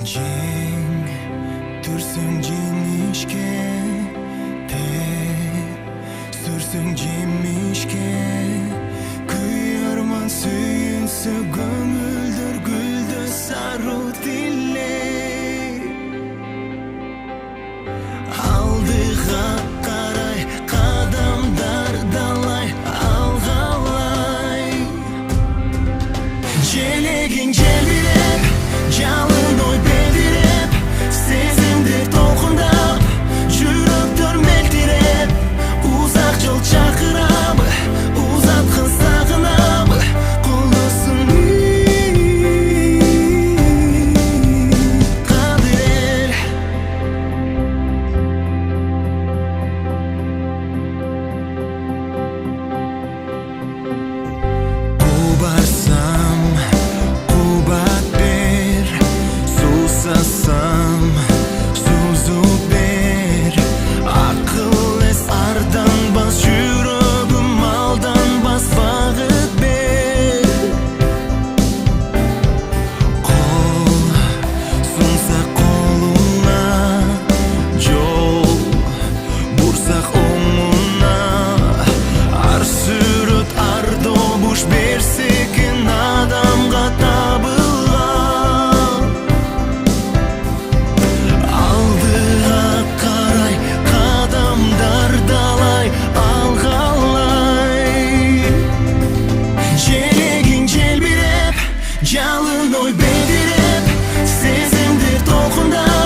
Jeng tursang jemishke, sursang jemishke. Kuyarman suyunsa gönüldür gülde sarı dille. Aldığa qaray qadamlar dalay alğalay. Jelegin jelbirep, jalın oy bedirep, sezimdir toqundap, жүрөктөр мелтиреп, uzak жол чакырам, узаткын сагынам, колдосун кадыр. Барсам, кубат бер, сусасам, сузу бер. Акыл эс ардан бас, жүрөгүм алдан бас, багыт бер. Кол сунса колуна, жол бурсак оңуна. Ар сүрөт, ар добуш берсекин адамга табылган. Алдыга карай кадамдар далай алгалай. Желегин желбиреп, жалын ой бедиреп, сезимдир толкундап,